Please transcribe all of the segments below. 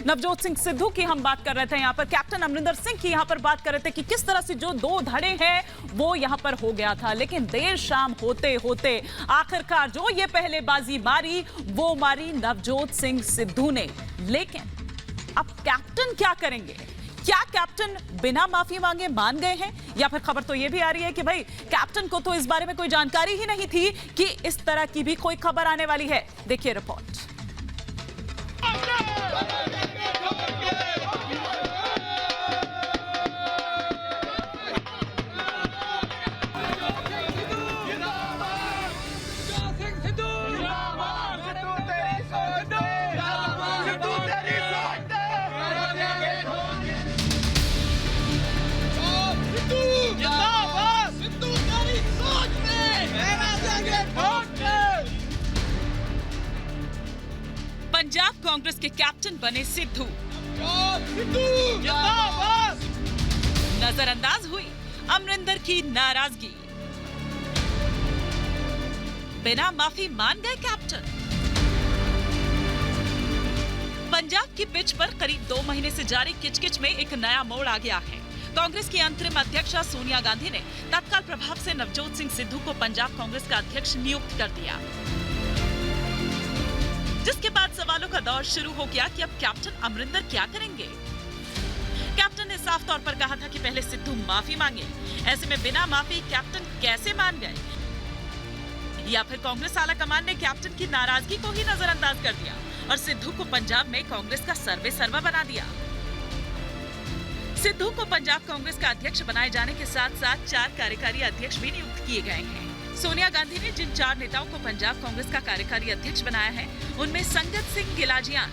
नवजोत सिंह सिद्धू की हम बात कर रहे थे, यहाँ पर कैप्टन अमरिंदर सिंह की यहाँ पर बात कर रहे थे कि किस तरह से जो दो धड़े हैं वो यहाँ पर हो गया था। लेकिन देर शाम होते होते आखिरकार जो ये पहले बाजी मारी वो मारी नवजोत सिंह सिद्धू ने। लेकिन अब कैप्टन क्या करेंगे? क्या कैप्टन बिना माफी मांगे मान गए हैं, या फिर खबर तो यह भी आ रही है कि भाई कैप्टन को तो इस बारे में कोई जानकारी ही नहीं थी कि इस तरह की भी कोई खबर आने वाली है। देखिए रिपोर्ट। पंजाब कांग्रेस के कैप्टन बने सिद्धू। नजरअंदाज हुई अमरिंदर की नाराजगी। बिना माफी मान गए कैप्टन। पंजाब की पिच पर करीब 2 महीने से जारी किचकिच में एक नया मोड़ आ गया है। कांग्रेस की अंतरिम अध्यक्षा सोनिया गांधी ने तत्काल प्रभाव से नवजोत सिंह सिद्धू को पंजाब कांग्रेस का अध्यक्ष नियुक्त कर दिया, जिसके बाद सवालों का दौर शुरू हो गया कि अब कैप्टन अमरिंदर क्या करेंगे। कैप्टन ने साफ तौर पर कहा था कि पहले सिद्धू माफी मांगे। ऐसे में बिना माफी कैप्टन कैसे मान गए? या फिर कांग्रेस आला कमान ने कैप्टन की नाराजगी को ही नजरअंदाज कर दिया और सिद्धू को पंजाब में कांग्रेस का सर्वे सर्वा बना दिया। सिद्धू को पंजाब कांग्रेस का अध्यक्ष बनाए जाने के साथ साथ 4 कार्यकारी अध्यक्ष भी नियुक्त किए गए हैं। सोनिया गांधी ने जिन 4 नेताओं को पंजाब कांग्रेस का कार्यकारी अध्यक्ष बनाया है उनमें संगत सिंह गिलाजियान,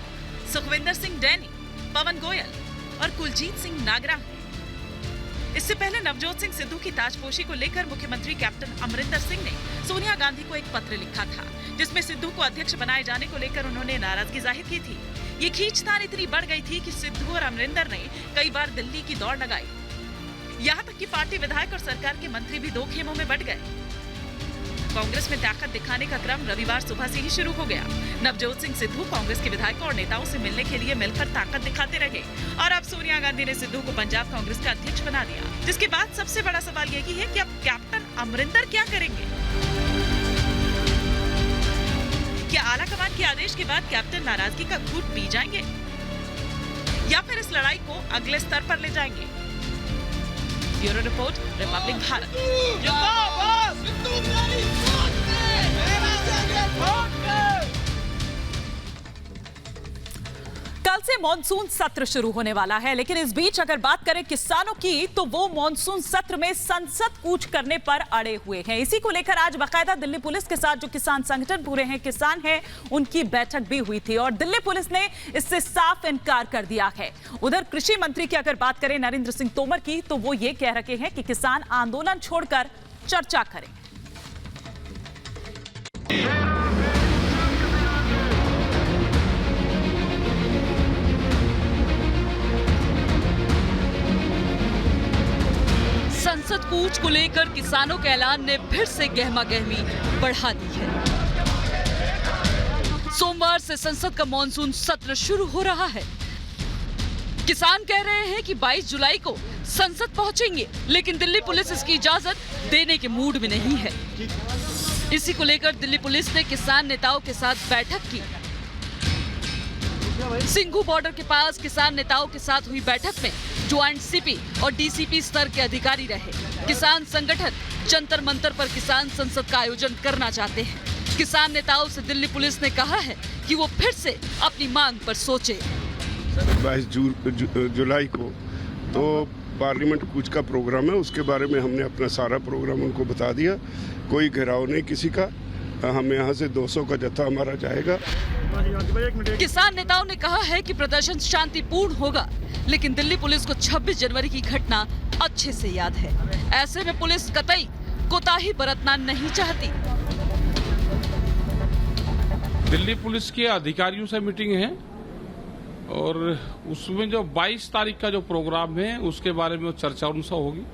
सुखविंदर सिंह डैनी, पवन गोयल और कुलजीत सिंह नागरा हैं। इससे पहले नवजोत सिंह सिद्धू की ताजपोशी को लेकर मुख्यमंत्री कैप्टन अमरिंदर सिंह ने सोनिया गांधी को एक पत्र लिखा था, जिसमें सिद्धू को अध्यक्ष बनाए जाने को लेकर उन्होंने नाराजगी जाहिर की थी। ये खींचतान इतनी बढ़ गई थी कि सिद्धू और अमरिंदर ने कई बार दिल्ली की दौड़ लगाई। यहाँ तक कि पार्टी विधायक और सरकार के मंत्री भी 2 खेमों में बंट गए। कांग्रेस में ताकत दिखाने का क्रम रविवार सुबह से ही शुरू हो गया। नवजोत सिंह सिद्धू कांग्रेस के विधायकों और नेताओं से मिलने के लिए मिलकर ताकत दिखाते रहे और अब सोनिया गांधी ने सिद्धू को पंजाब कांग्रेस का अध्यक्ष बना दिया। जिसके बाद सबसे बड़ा सवाल यही है कि अब कैप्टन अमरिंदर क्या करेंगे? क्या आला कमान के आदेश के बाद कैप्टन नाराजगी का घूंट पी जाएंगे या फिर इस लड़ाई को अगले स्तर पर ले जाएंगे? Bureau report, Republic Bharat. कल से मॉनसून सत्र शुरू होने वाला है, लेकिन इस बीच अगर बात करें किसानों की तो वो मॉनसून सत्र में संसद कूच करने पर अड़े हुए हैं। इसी को लेकर आज बाकायदा दिल्ली पुलिस के साथ जो किसान संगठन पूरे हैं, किसान हैं, उनकी बैठक भी हुई थी और दिल्ली पुलिस ने इससे साफ इनकार कर दिया है। उधर कृषि मंत्री की अगर बात करें नरेंद्र सिंह तोमर की, तो वो ये कह रहे हैं कि किसान आंदोलन छोड़कर चर्चा करें। संसद कूच को लेकर किसानों के ऐलान ने फिर से गहमागहमी बढ़ा दी है। सोमवार से संसद का मॉनसून सत्र शुरू हो रहा है। किसान कह रहे हैं कि 22 जुलाई को संसद पहुंचेंगे, लेकिन दिल्ली पुलिस इसकी इजाजत देने के मूड में नहीं है। इसी को लेकर दिल्ली पुलिस ने किसान नेताओं के साथ बैठक की। सिंघू बॉर्डर के पास किसान नेताओं के साथ हुई बैठक में ज्वाइंट सीपी और डीसीपी स्तर के अधिकारी रहे। किसान संगठन जंतर मंतर पर किसान संसद का आयोजन करना चाहते हैं। किसान नेताओं से दिल्ली पुलिस ने कहा है कि वो फिर से अपनी मांग पर सोचे। 22 जुलाई को तो पार्लियामेंट कूच का प्रोग्राम है, उसके बारे में हमने अपना सारा प्रोग्राम उनको बता दिया। कोई घेराव नहीं किसी का, हम यहाँ से 200 का जत्था हमारा जाएगा। किसान नेताओं ने कहा है कि प्रदर्शन शांतिपूर्ण होगा, लेकिन दिल्ली पुलिस को 26 जनवरी की घटना अच्छे से याद है। ऐसे में पुलिस कतई कोताही बरतना नहीं चाहती। दिल्ली पुलिस के अधिकारियों से मीटिंग है और उसमें जो 22 तारीख का जो प्रोग्राम है उसके बारे में चर्चा उनसे होगी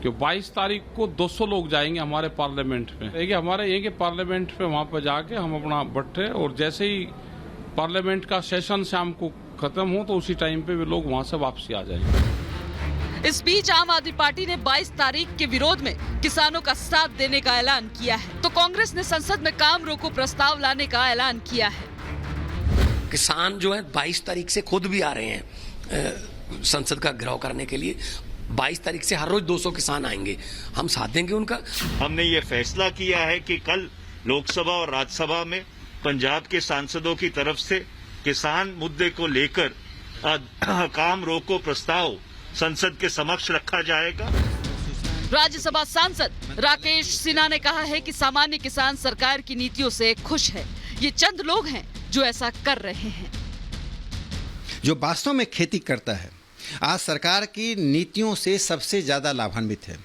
कि 22 तारीख को 200 लोग जाएंगे हमारे पार्लियामेंट में। देखिए हमारे ये पार्लियामेंट पे वहां पर जाके हम अपना बैठे और जैसे ही पार्लियामेंट का सेशन शाम को खत्म हो तो उसी टाइम पे वे लोग वहाँ से वापसी आ जाएंगे। इस बीच आम आदमी पार्टी ने 22 तारीख के विरोध में किसानों का साथ देने का ऐलान किया है, तो कांग्रेस ने संसद में काम रोको प्रस्ताव लाने का ऐलान किया है। किसान जो है 22 तारीख से खुद भी आ रहे हैं संसद का घेराव करने के लिए। 22 तारीख से हर रोज 200 किसान आएंगे, हम साथ देंगे उनका। हमने ये फैसला किया है कि कल लोकसभा और राज्यसभा में पंजाब के सांसदों की तरफ से किसान मुद्दे को लेकर काम रोको प्रस्ताव संसद के समक्ष रखा जाएगा। राज्यसभा सांसद राकेश सिन्हा ने कहा है कि सामान्य किसान सरकार की नीतियों से खुश है। ये चंद लोग हैं जो ऐसा कर रहे हैं। जो वास्तव में खेती करता है आज सरकार की नीतियों से सबसे ज्यादा लाभान्वित है,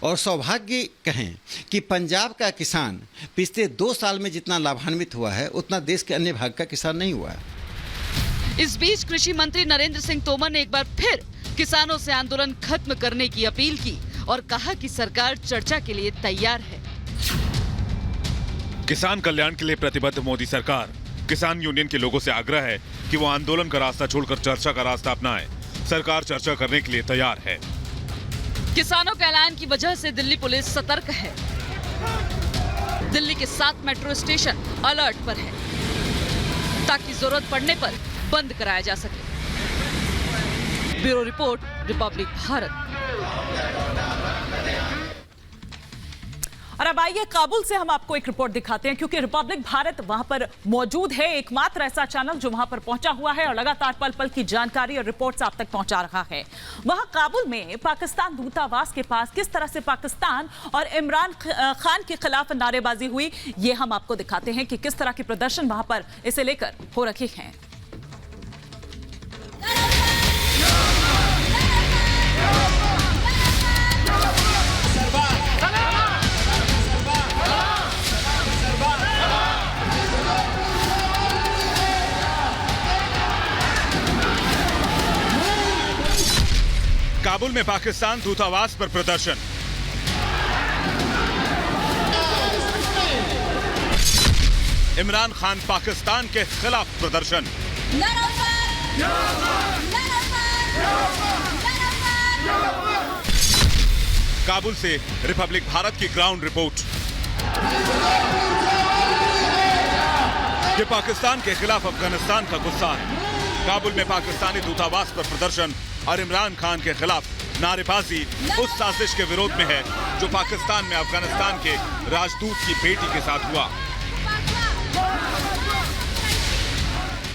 और सौभाग्य कहें कि पंजाब का किसान पिछले 2 साल में जितना लाभान्वित हुआ है उतना देश के अन्य भाग का किसान नहीं हुआ है। इस बीच कृषि मंत्री नरेंद्र सिंह तोमर ने एक बार फिर किसानों से आंदोलन खत्म करने की अपील की और कहा कि सरकार चर्चा के लिए तैयार है। किसान कल्याण के लिए प्रतिबद्ध मोदी सरकार किसान यूनियन के लोगों से आग्रह है कि वो आंदोलन का रास्ता छोड़कर चर्चा का रास्ता अपनाएं। सरकार चर्चा करने के लिए तैयार है। किसानों के ऐलान की वजह से दिल्ली पुलिस सतर्क है। दिल्ली के 7 मेट्रो स्टेशन अलर्ट पर है ताकि जरूरत पड़ने पर बंद कराया जा सके। Bureau report, Republic Bharat. और अब आइए काबुल से हम आपको एक रिपोर्ट दिखाते हैं, क्योंकि रिपब्लिक भारत वहां पर मौजूद है, एकमात्र ऐसा चैनल जो वहां पर पहुंचा हुआ है और लगातार पल पल की जानकारी और रिपोर्ट्स आप तक पहुंचा रहा है। वहां काबुल में पाकिस्तान दूतावास के पास किस तरह से पाकिस्तान और इमरान खान के खिलाफ नारेबाजी हुई, ये हम आपको दिखाते हैं कि किस तरह के प्रदर्शन वहां पर इसे लेकर हो रखे हैं। काबुल में पाकिस्तान दूतावास पर प्रदर्शन। इमरान खान पाकिस्तान के खिलाफ प्रदर्शन। काबुल से रिपब्लिक भारत की ग्राउंड रिपोर्ट। ये पाकिस्तान के खिलाफ अफगानिस्तान का गुस्सा है। काबुल में पाकिस्तानी दूतावास पर प्रदर्शन और इमरान खान के खिलाफ नारेबाजी उस साजिश के विरोध में है जो पाकिस्तान में अफगानिस्तान के राजदूत की बेटी के साथ हुआ।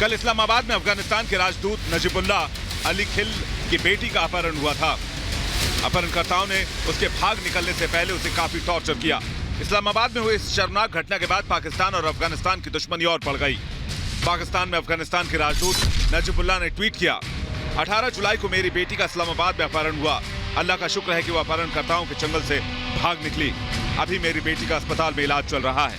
कल इस्लामाबाद में अफगानिस्तान के राजदूत नजीबुल्लाह अली खिल की बेटी का अपहरण हुआ था। अपहरणकर्ताओं ने उसके भाग निकलने से पहले उसे काफी टॉर्चर किया। इस्लामाबाद में हुई इस शर्मनाक घटना के बाद पाकिस्तान और अफगानिस्तान की दुश्मनी और बढ़ गई। पाकिस्तान में अफगानिस्तान के राजदूत नजीबुल्लाह ने ट्वीट किया, 18 जुलाई को मेरी बेटी का इस्लामाबाद में अपहरण हुआ। अल्लाह का शुक्र है कि वो अपहरणकर्ताओं के चंगल से भाग निकली। अभी मेरी बेटी का अस्पताल में इलाज चल रहा है।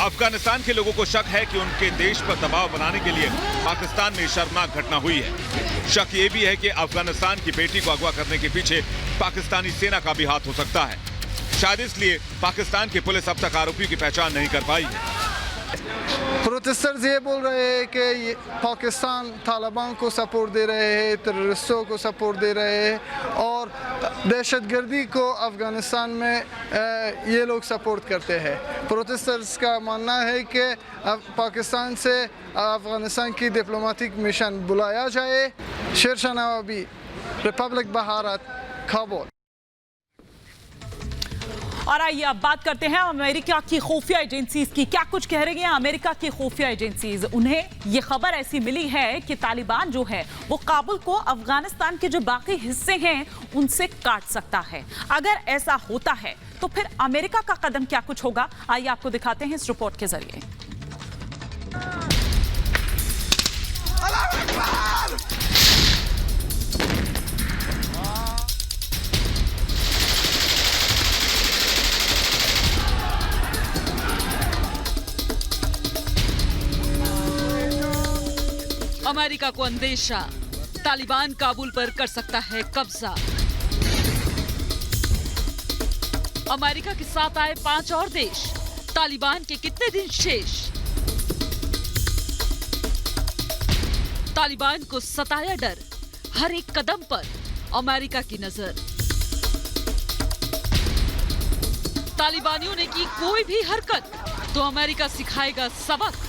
अफगानिस्तान के लोगों को शक है कि उनके देश पर दबाव बनाने के लिए पाकिस्तान में शर्मनाक घटना हुई है। शक ये भी है कि अफगानिस्तान की बेटी को अगवा करने के पीछे पाकिस्तानी सेना का भी हाथ हो सकता है। शायद इसलिए पाकिस्तान की पुलिस अब तक आरोपियों की पहचान नहीं कर पाई है। प्रोटेस्टर्स ये बोल रहे हैं कि पाकिस्तान तालिबान को सपोर्ट दे रहे हैं, टेररिस्टों को सपोर्ट दे रहे हैं और दहशतगर्दी को अफगानिस्तान में ये लोग सपोर्ट करते हैं। प्रोटेस्टर्स का मानना है कि पाकिस्तान से अफगानिस्तान की डिप्लोमेटिक मिशन बुलाया जाए। शेरशाह नवाबी, रिपब्लिक भारत, काबुल। और आइए अब बात करते हैं अमेरिका की खुफिया एजेंसीज की। क्या कुछ कह रही हैं अमेरिका की खुफिया एजेंसीज? उन्हें ये खबर ऐसी मिली है कि तालिबान जो है वो काबुल को अफगानिस्तान के जो बाकी हिस्से हैं उनसे काट सकता है। अगर ऐसा होता है तो फिर अमेरिका का कदम क्या कुछ होगा, आइए आपको दिखाते हैं इस रिपोर्ट के जरिए। अमेरिका को अंदेशा, तालिबान काबुल पर कर सकता है कब्जा। अमेरिका के साथ आए 5 और देश, तालिबान के कितने दिन शेष? तालिबान को सताया डर, हर एक कदम पर अमेरिका की नजर। तालिबानियों ने की कोई भी हरकत तो अमेरिका सिखाएगा सबक।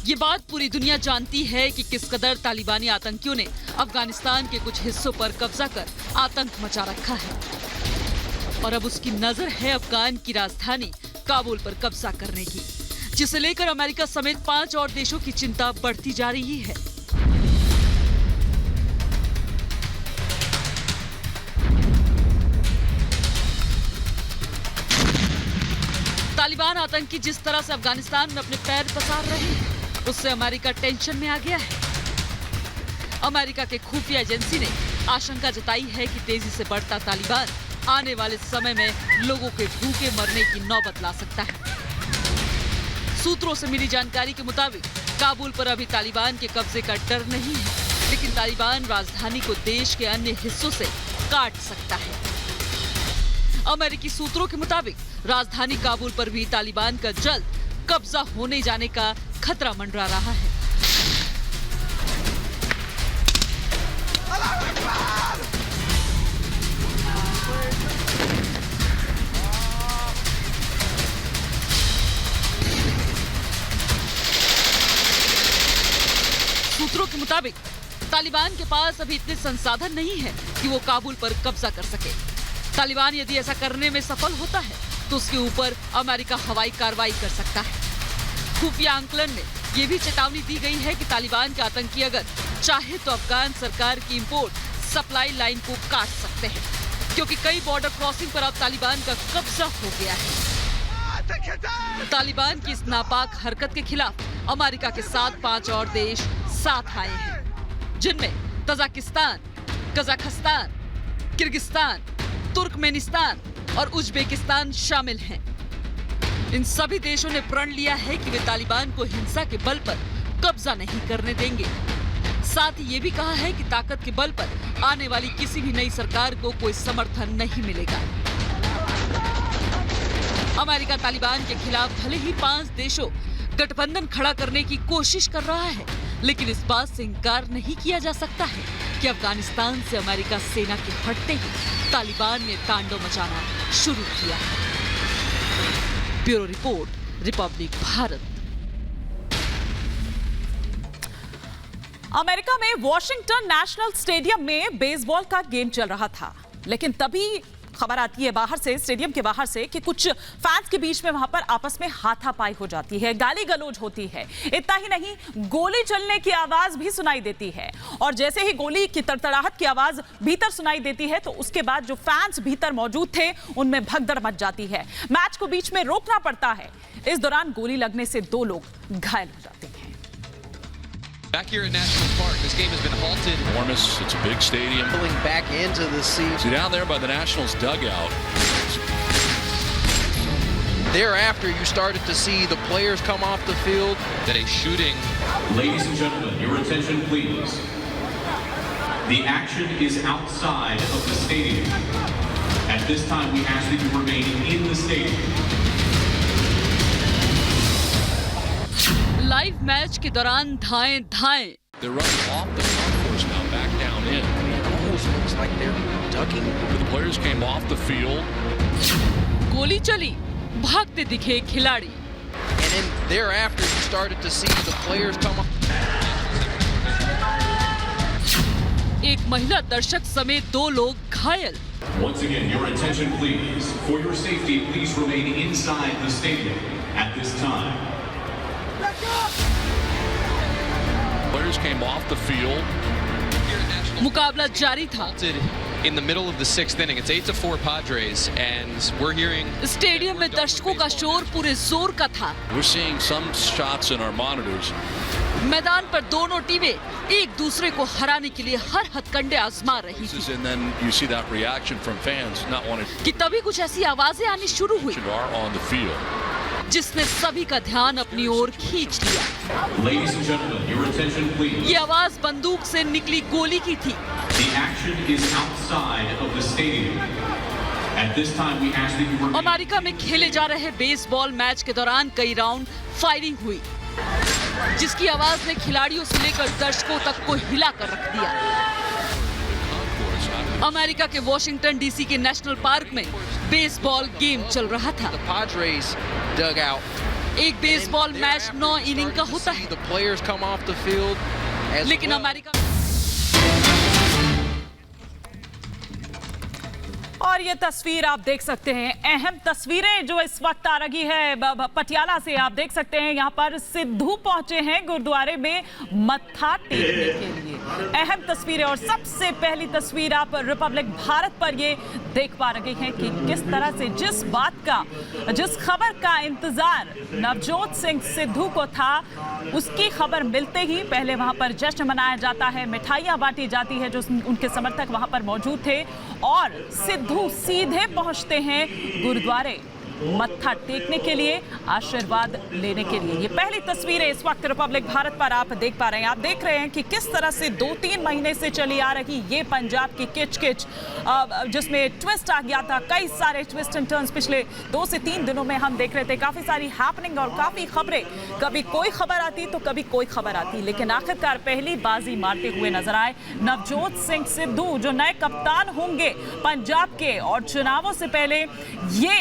ये बात पूरी दुनिया जानती है कि किस कदर तालिबानी आतंकियों ने अफगानिस्तान के कुछ हिस्सों पर कब्जा कर आतंक मचा रखा है और अब उसकी नजर है अफगान की राजधानी काबुल पर कब्जा करने की, जिसे लेकर अमेरिका समेत 5 और देशों की चिंता बढ़ती जा रही है। तालिबान आतंकी जिस तरह से अफगानिस्तान में अपने पैर पसार रहे हैं उससे अमेरिका टेंशन में आ गया है। अमेरिका के खुफिया एजेंसी ने आशंका जताई है कि तेजी से बढ़ता तालिबान आने वाले समय में लोगों के भूखे मरने की नौबत ला सकता है। सूत्रों से मिली जानकारी के मुताबिक काबुल पर अभी तालिबान के कब्जे का डर नहीं है, लेकिन तालिबान राजधानी को देश के अन्य हिस्सों से काट सकता है। अमेरिकी सूत्रों के मुताबिक राजधानी काबुल पर भी तालिबान का जल्द कब्जा होने जाने का खतरा मंडरा रहा है। सूत्रों के मुताबिक तालिबान के पास अभी इतने संसाधन नहीं है कि वो काबुल पर कब्जा कर सके। तालिबान यदि ऐसा करने में सफल होता है तो उसके ऊपर अमेरिका हवाई कार्रवाई कर सकता है। खुफिया आंकलन में ये भी चेतावनी दी गई है कि तालिबान के आतंकी अगर चाहे तो अफगान सरकार की इंपोर्ट सप्लाई लाइन को काट सकते हैं, क्योंकि कई बॉर्डर क्रॉसिंग पर अब तालिबान का कब्जा हो गया है। तालिबान की इस नापाक हरकत के खिलाफ अमेरिका के साथ 5 और देश साथ आए हैं, जिनमें तजाकिस्तान, कजाकिस्तान, किर्गिस्तान, तुर्कमेनिस्तान और उज्बेकिस्तान शामिल हैं। इन सभी देशों ने प्रण लिया है कि वे तालिबान को हिंसा के बल पर कब्जा नहीं करने देंगे। साथ ही ये भी कहा है कि ताकत के बल पर आने वाली किसी भी नई सरकार को कोई समर्थन नहीं मिलेगा। अमेरिका तालिबान के खिलाफ भले ही 5 देशों गठबंधन खड़ा करने की कोशिश कर रहा है, लेकिन इस बात से इनकार नहीं किया जा सकता है कि अफगानिस्तान से अमेरिका सेना के हटते ही तालिबान ने तांडव मचाना शुरू किया है। Bureau report, Republic Bharat. America में वॉशिंगटन नेशनल स्टेडियम में बेसबॉल का गेम चल रहा था, लेकिन तभी खबर आती है बाहर से, स्टेडियम के बाहर से, कि कुछ फैंस के बीच में वहां पर आपस में हाथापाई हो जाती है, गाली गलौज होती है। इतना ही नहीं, गोली चलने की आवाज भी सुनाई देती है और जैसे ही गोली की तड़तड़ाहट की आवाज भीतर सुनाई देती है तो उसके बाद जो फैंस भीतर मौजूद थे उनमें भगदड़ मच जाती है। मैच को बीच में रोकना पड़ता है। इस दौरान गोली लगने से 2 लोग घायल हो जाते हैं। Back here at National Park, this game has been halted. Enormous, it's a big stadium. Pulling back into the seats. See, down there by the Nationals dugout. Thereafter, you started to see the players come off the field. That a shooting. Ladies and gentlemen, your attention please. The action is outside of the stadium. At this time, we ask that you remain in the stadium. Live match के दौरान धाएं। They're running off the front course now, back down in. It almost looks like they're ducking. The players came off the field. गोली चली, भागते दिखे खिलाड़ी। And then thereafter, you started to see the players come up. एक महिला दर्शक समेत 2 लोग घायल। Once again, your attention please. For your safety, please remain inside the stadium at this time. Players came off the field. मुकाबला जारी था। In the middle of the 6th inning, it's 8-4 Padres, and we're hearing. Stadium में दर्शकों का शोर पूरे जोर का था। We're seeing some shots in our monitors. मैदान पर दोनों टीमें एक दूसरे को हराने के लिए हर हथकंडे आजमा रही थी। And then you see that reaction from fans not wanting कि तभी कुछ ऐसी आवाजें आनी शुरू हुई are on the field. जिसने सभी का ध्यान अपनी ओर खींच लिया। Ladies and gentlemen, your attention please. ये आवाज बंदूक से निकली गोली की थी। The action is outside of the stadium. At this time, we ask that you remain. America में खेले जा रहे बेसबॉल मैच के दौरान कई राउंड फायरिंग हुई, जिसकी आवाज ने खिलाड़ियों से लेकर दर्शकों तक को हिला कर रख दिया। अमेरिका के वॉशिंगटन डीसी के नेशनल पार्क में बेसबॉल गेम चल रहा था। The Padres dug out. एक बेसबॉल मैच 9 इनिंग का होता है, The players come off the field. लेकिन अमेरिका और ये तस्वीर आप देख सकते हैं, अहम तस्वीरें जो इस वक्त आ रही है पटियाला से। आप देख सकते हैं यहाँ पर सिद्धू पहुंचे हैं गुरुद्वारे में मत्था टेकने के लिए। अहम तस्वीरें, और सबसे पहली तस्वीर आप रिपब्लिक भारत पर ये देख पा रहे हैं कि किस तरह से जिस खबर का इंतजार नवजोत सिंह सिद्धू को था, उसकी खबर मिलते ही पहले वहां पर जश्न मनाया जाता है, मिठाइयां बांटी जाती है, जो उनके समर्थक वहां पर मौजूद थे, और सिद्धू सीधे पहुंचते हैं गुरुद्वारे मत्था टेकने के लिए, आशीर्वाद लेने के लिए। ये पहली तस्वीरें इस वक्त रिपब्लिक भारत पर आप देख पा रहे हैं। आप देख रहे हैं कि किस तरह से 2-3 महीने से चली आ रही ये पंजाब की किच-किच, जिसमें ट्विस्ट आ गया था, कई सारे ट्विस्ट एंड टर्न्स पिछले 2 से 3 दिनों में हम देख रहे थे। काफी सारी हैपनिंग और काफी खबरें, कभी कोई खबर आती तो कभी कोई खबर आती, लेकिन आखिरकार पहली बाजी मारते हुए नजर आए नवजोत सिंह सिद्धू, जो नए कप्तान होंगे पंजाब के। और चुनावों से पहले ये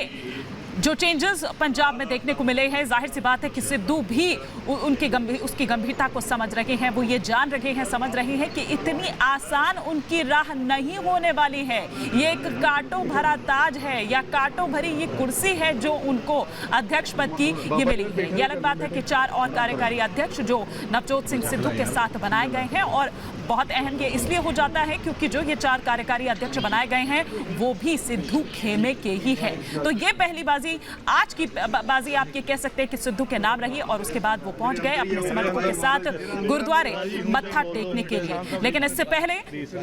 जो चेंजेस पंजाब में देखने को मिले हैं, जाहिर सी बात है कि सिद्धू भी उसकी गंभीरता को समझ रहे हैं। वो ये जान रहे हैं, समझ रहे हैं कि इतनी आसान उनकी राह नहीं होने वाली है। ये एक कांटों भरा ताज है, या कांटों भरी ये कुर्सी है जो उनको अध्यक्ष पद की ये मिली है। ये अलग बात है कि 4 और कार्यकारी अध्यक्ष जो नवजोत सिंह सिद्धू के साथ बनाए गए हैं, और बहुत अहम ये इसलिए हो जाता है क्योंकि जो ये 4 कार्यकारी अध्यक्ष बनाए गए हैं वो भी सिद्धू खेमे के ही है। तो ये पहली बाजी, आज की बाजी आप ये कह सकते हैं कि सिद्धू के नाम रही, और उसके बाद वो पहुंच गए अपने समर्थकों के साथ गुरुद्वारे मत्था टेकने के लिए। लेकिन इससे पहले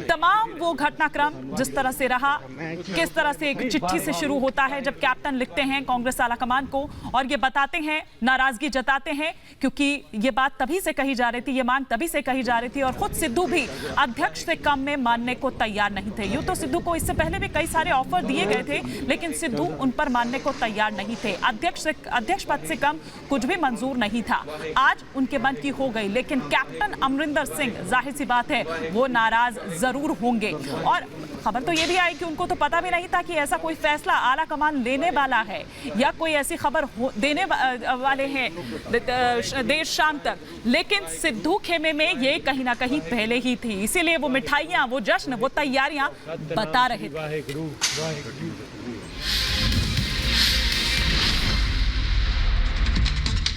तमाम वो घटनाक्रम जिस तरह से रहा, किस तरह से एक चिट्ठी से शुरू होता है जब कैप्टन लिखते हैं कांग्रेस आलाकमान को, और ये बताते हैं, नाराजगी जताते हैं, क्योंकि ये बात तभी से कही जा रही थी, ये मांग तभी से कही जा रही थी, और खुद सिद्धू भी अध्यक्ष से कम में मानने को तैयार नहीं थे। यूं तो सिद्धू को इससे पहले भी कई सारे ऑफर दिए गए थे, लेकिन सिद्धू उन पर मानने को तैयार नहीं थे। अध्यक्ष पद से कम कुछ भी मंजूर नहीं था। आज उनके मन की हो गई, लेकिन कैप्टन अमरिंदर सिंह, जाहिर सी बात है, वो नाराज जरूर होंगे। और खबर तो ये भी आई कि उनको तो पता भी नहीं था कि ऐसा कोई फैसला आला कमान लेने वाला है, या कोई ऐसी खबर देने वाले हैं देर शाम तक। लेकिन सिद्धू खेमे में ये कहीं ना कहीं पहले ही थी, इसीलिए वो मिठाइयां, वो जश्न, वो तैयारियां बता रहे थे।